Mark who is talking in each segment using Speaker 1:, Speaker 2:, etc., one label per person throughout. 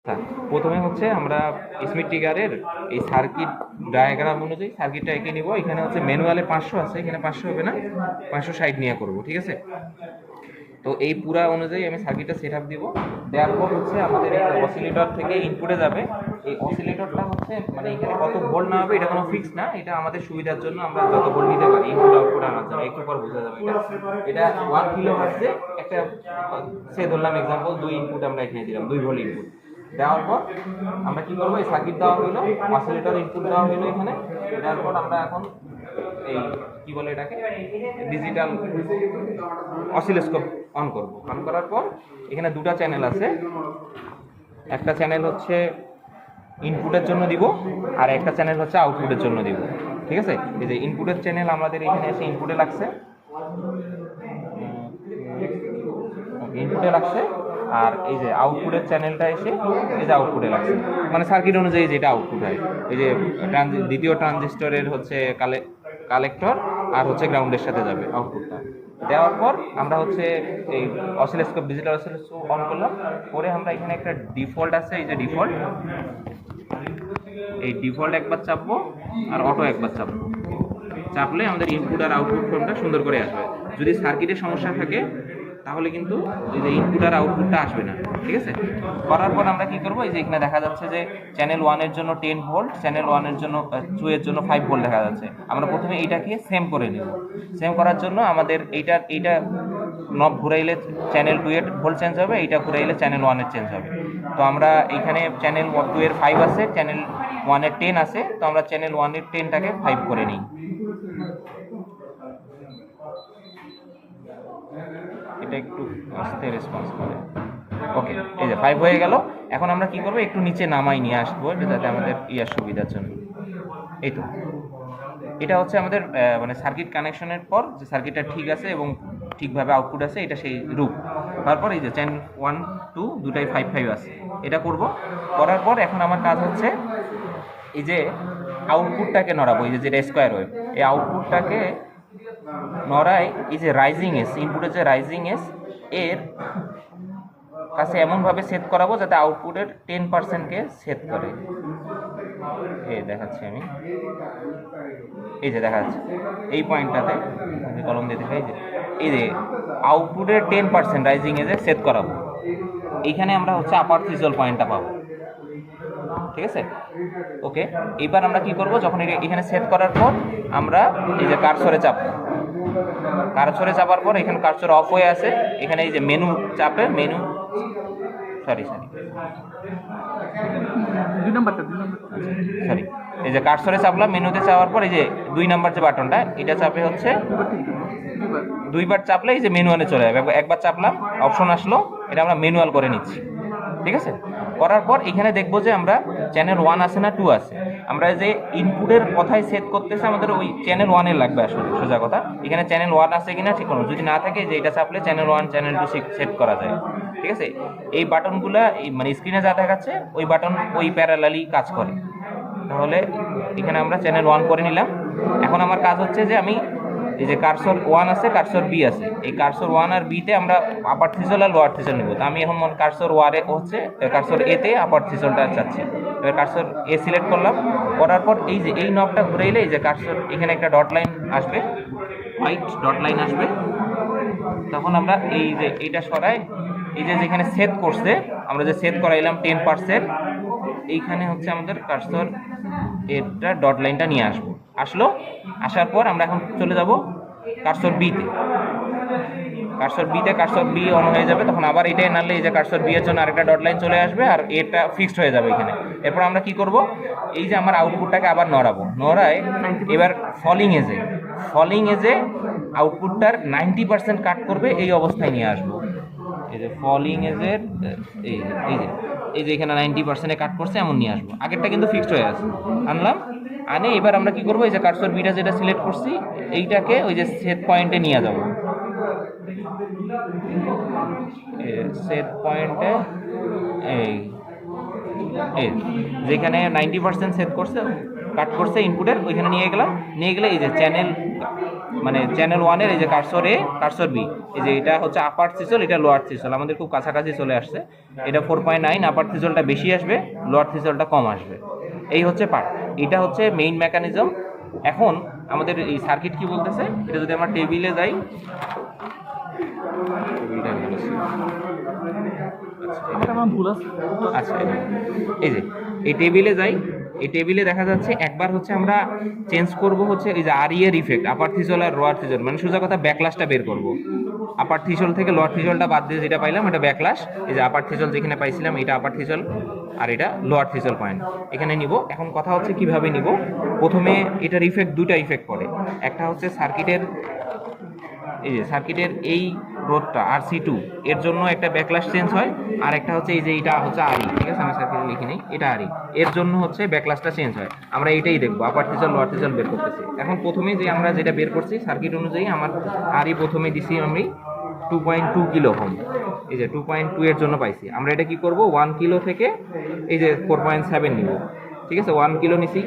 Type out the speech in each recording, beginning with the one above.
Speaker 1: আচ্ছা, প্রথমে হচ্ছে আমরা স্মিথ ট্রিগারের এই সার্কিট ডায়াগ্রাম অনুযায়ী সার্কিটটা এঁকে নিব। এখানে হচ্ছে ম্যানুয়ালে 500 আছে, এখানে 500 হবে না, 560 নিয়ে করব, ঠিক আছে? তো এই পুরা অনুযায়ী আমি সার্কিটটা সেট আপ দিব। দেওয়ার পর হচ্ছে আমাদের এই অসিলেটর থেকে ইনপুটে যাবে। এই অসিলেটরটা হচ্ছে মানে এখানে কত ভোল্ট না হবে এটা কোনো ফিক্স না, এটা আমাদের সুবিধার জন্য আমরা যত ভোল্ট নিতে পারি ইনপুট আউটপুট আনার জন্য, একটু পর বোঝা যাবে। এটা 1 কিলো হার্টজে একটা, সে ধরলাম এক্সাম্পল 2 ইনপুট আমরা এখানে দিলাম, 2 ভোল্ট ইনপুট দেওয়ার পর আমরা কি করবো, এই সার্কিট দেওয়া হলো, অসিলেটর ইনপুট দেওয়া হলো এখানে। দেওয়ার পর আমরা এখন এই কি বলে এটাকে ডিজিটাল অসিলোস্কোপ অন করব। অন করার পর এখানে দুটো চ্যানেল আছে, একটা চ্যানেল হচ্ছে ইনপুটের জন্য দিব আর একটা চ্যানেল হচ্ছে আউটপুটের জন্য দিব, ঠিক আছে? এই যে ইনপুটের চ্যানেল আমাদের এখানে এসে ইনপুটে লাগছে, আর এই যে আউটপুটের চ্যানেলটা এসে এই যে আউটপুটে লাগছে, মানে সার্কিট অনুযায়ী যেটা আউটপুট হয়। এই যে দ্বিতীয় ট্রানজিস্টরের হচ্ছে কালেক্টর আর হচ্ছে গ্রাউন্ডের সাথে যাবে আউটপুটটা। দেওয়ার পর আমরা হচ্ছে এই অসিলোস্কোপ, ডিজিটাল অসিলোস্কোপ অন করলাম। পরে আমরা এখানে একটা ডিফল্ট আছে, এই যে ডিফল্ট, এই ডিফল্ট একবার চাপবো আর অটো একবার চাপবো। চাপলে আমাদের ইনপুট আর আউটপুট ফর্মটা সুন্দর করে আসবে। যদি সার্কিটের সমস্যা থাকে তাহলে কিন্তু এই যে ইনপুট আর আউটপুটটা আসবে না, ঠিক আছে? করার পর আমরা কি করব, এই যে এখানে দেখা যাচ্ছে যে চ্যানেল 1 এর জন্য 10 ভোল্ট, চ্যানেল 1 এর জন্য 2 এর জন্য 5 ভোল্ট দেখা যাচ্ছে। আমরা প্রথমে এইটাকে সেম করে নেব। সেম করার জন্য আমাদের এইটা নব ঘুরাইলে চ্যানেল 2 এর ভোল্ট চেঞ্জ হবে, এইটা ঘুরাইলে চ্যানেল 1 এর চেঞ্জ হবে। তো আমরা এখানে চ্যানেল 2 এর 5 আছে, চ্যানেল 1 এর 10 আছে, তো আমরা চ্যানেল 1 এর 10টাকে 5 করে নিই। এটা একটু আস্তে রেসপন্স করে। ওকে, এই যে 5 হয়ে গেল। এখন আমরা কি করবো, একটু নিচে নামাই নিয়ে আসবো যাতে আমাদের ইয়ার সুবিধার জন্য। এই তো এটা হচ্ছে আমাদের মানে সার্কিট কানেকশনের পর যে সার্কিটটা ঠিক আছে এবং ঠিকভাবে আউটপুট আছে, এটা সেই রূপ। তারপর এই যে চ্যানেল 1 2 দুটাই 5 5 আছে, এটা করব। করার পর এখন আমার কাজ হচ্ছে এই যে আউটপুটটাকে নড়াবো, এই যে যেটা স্কোয়ার ওয়েভ, এই আউটপুটটাকে নড়াই এই যে রাইজিং এস, ইনপুটের যে রাইজিং এস এর কাছে এমনভাবে সেট করাবো যাতে আউটপুটের 10%কে সেট করে। এই দেখাচ্ছি আমি, এই যে দেখা যাচ্ছে এই পয়েন্টটাতে কলম দিয়ে দেখাই, এই যে আউটপুটের 10% রাইজিং এজে সেট করাবো। এইখানে আমরা হচ্ছে আপার থ্রেশহোল্ড পয়েন্টটা পাবো, ঠিক আছে? ওকে, এবার আমরা কি করব, যখন এখানে সেট করার পর আমরা এই যে কার্সরে চাপবো। কার্সরে চাপার পর এখানে কার্সর অফ হয়ে আছে, এখানে এই যে মেনু চাপে, মেনু সরি এই যে কার্সরে চাপলাম, মেনুতে চাপার পর এই যে 2 নাম্বার যে বাটনটা, এটা চাপে হচ্ছে 2বার চাপলে এই যে ম্যানুয়ালে চলে যাবে। একবার চাপলাম, অপশন আসলো, এটা আমরা ম্যানুয়াল করে নিচ্ছি, ঠিক আছে? করার পর এখানে দেখবো যে আমরা চ্যানেল 1 আছে না 2 আছে। আমরা যে ইনপুটের কথায় সেট করতেছে আমাদের ওই চ্যানেল 1 এর লাগবে আসলে, সোজা কথা। এখানে চ্যানেল 1 আছে কিনা ঠিক করুন, যদি না থাকে যে এটা চাপলে চ্যানেল 1 চ্যানেল 2 সেট করা যায়, ঠিক আছে? এই বাটনগুলা মানে স্ক্রিনে যা দেখাচ্ছে ওই বাটন ওই প্যারালালি কাজ করে। তাহলে এখানে আমরা চ্যানেল 1 করে নিলাম। এখন আমার কাজ হচ্ছে যে আমি এই যে কার্সর 1 আছে, কার্সর বি আছে, এই কার্সর 1 আর বি তে আমরা আপার থ্রেশহোল্ড আর লোয়ার থ্রেশহোল্ড নিব। তো আমি এখন কার্সর 1 এ হচ্ছে কার্সর এ তে আপার থ্রেশহোল্ডটা চাচ্ছি। এবার কার্সর এ সিলেক্ট করলাম, করার পর এই যে এই নবটা ঘুরাইলে এই যে কার্সর এখানে একটা ডট লাইন আসবে, হোয়াইট ডট লাইন আসবে। তখন আমরা এই যে এইটা সরাই, এই যে যেখানে সেট করছে আমরা যে সেট করাইলাম 10%, এইখানে হচ্ছে আমাদের কার্সর এটা ডট লাইনটা নিয়ে আসলো। আসার পর আমরা এখন চলে যাব কার্সর বিতে। কার্সর বি অন হয়ে যাবে, তখন আবার এটাই নাড়লে এই যে কার্সর বি এর জন্য আরেকটা ডট লাইন চলে আসবে আর এটা ফিক্সড হয়ে যাবে এখানে। এরপর আমরা কি করব, এই যে আমার আউটপুটটাকে আবার নড়াবো, নড়ায় এবার ফলিং এজে আউটপুটটার 90% কাট করবে, এই অবস্থায় নিয়ে আসবো। এই যে ফলিং এজের এই যে এখানে 90%-এ কাট করছে এমন নিয়ে আসবো। আগেরটা কিন্তু ফিক্সড হয়ে আছে, আনলাম। আনে এবার আমরা কি করবো, এই যে কার্সর বিটা যেটা সিলেক্ট করছি এইটাকে ওই যে সেট পয়েন্টে নিয়ে যাব। সেট পয়েন্টে এই যেখানে 90% সেট করছে, কাট করছে ইনপুটের, ওইখানে নিয়ে গেলাম। নিয়ে গেলে এই যে চ্যানেল মানে চ্যানেল 1-এর এই যে কার্সর এ কার্সর বি, এই যে এটা হচ্ছে আপার থ্রিসল, এটা লোয়ার থ্রিসল, আমাদের খুব কাছাকাছি চলে আসছে। এটা 4.9, আপার থ্রিসলটা বেশি আসবে, লোয়ার থ্রিসলটা কম আসবে। এই হচ্ছে পার্ট, এটা হচ্ছে মেইন মেকানিজম। এখন আমাদের এই সার্কিট কি বলতেছে, এটা যদি আমরা টেবিলে যাই, আচ্ছা এই যে এই টেবিলে যাই, এই টেবিলে দেখা যাচ্ছে একবার হচ্ছে আমরা চেঞ্জ করব হচ্ছে এই যে আর এর ইফেক্ট, আপার থ্রিসল আর লোয়ার থ্রিসল, মানে সোজা কথা ব্যাকলাসটা বের করব। আপার থ্রিসল থেকে লোয়ার থ্রিসলটা বাদ দিয়ে যেটা পাইলাম এটা ব্যাকলাস। এই যে আপার থ্রিসল যেখানে পাইছিলাম এটা আপার থ্রিসল, আর এটা লোয়ার থ্রিসল পয়েন্ট এখানে নিব। এখন কথা হচ্ছে কিভাবে নিব, প্রথমে এটার ইফেক্ট, দুইটা ইফেক্ট পড়ে। একটা হচ্ছে সার্কিটের, এই যে সার্কিটের এই রোধটা RC2 এর জন্য একটা ব্যাকলাস চেঞ্জ হয়, আর একটা হচ্ছে এই যে এটা হচ্ছে আরই, ঠিক আছে আমি সার্কিটে লিখি নেই, এটা আরই, এর জন্য হচ্ছে ব্যাকলাসটা চেঞ্জ হয়। আমরা এটাই দেখবো, আপার থ্রিসল লোয়ার থ্রিসল বের করতেছি। এখন প্রথমে যে আমরা যেটা বের করছি সার্কিট অনুযায়ী, আমার আরই প্রথমে দিছি আমি 2.2 কিলো ওহম, এই যে 2.2 এর জন্য পাইছি। আমরা এটা কি করব, 1 কিলো থেকে এই যে 4.7 নিব, ঠিক আছে। 1 কিলো নিছি,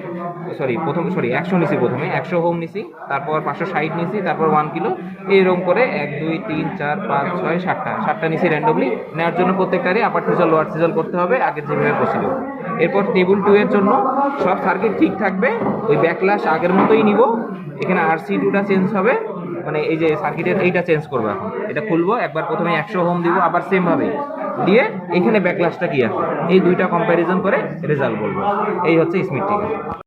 Speaker 1: সরি 100 নিছি, প্রথমে 100 ওহম নিছি, তারপর 560 নিছি, তারপর 1 কিলো, এইরকম করে 1 2 3 4 5 6 7টা নিছি র্যান্ডমলি। নেওয়ার জন্য প্রত্যেকটারই আপার থ্রিসল লোয়ার থ্রিসল করতে হবে আগের যেভাবে প্রসিডিউর। এরপর টেবিল 2 এর জন্য সব সার্কিট ঠিক থাকবে, ওই ব্যাকলাস আগের মতোই নিব। এখানে RC2টা চেঞ্জ হবে, মানে এই যে সার্কিটের এইটা চেঞ্জ করবো। এখন এটা খুলবো, একবার প্রথমে 100 ওহম দিব, আবার সেম ভাবে দিয়ে এখানে ব্যাকলাসটা কি আছে এই দুইটা কম্প্যারিজন করে রেজাল্ট বলবো। এই হচ্ছে স্মিথ ট্রিগার।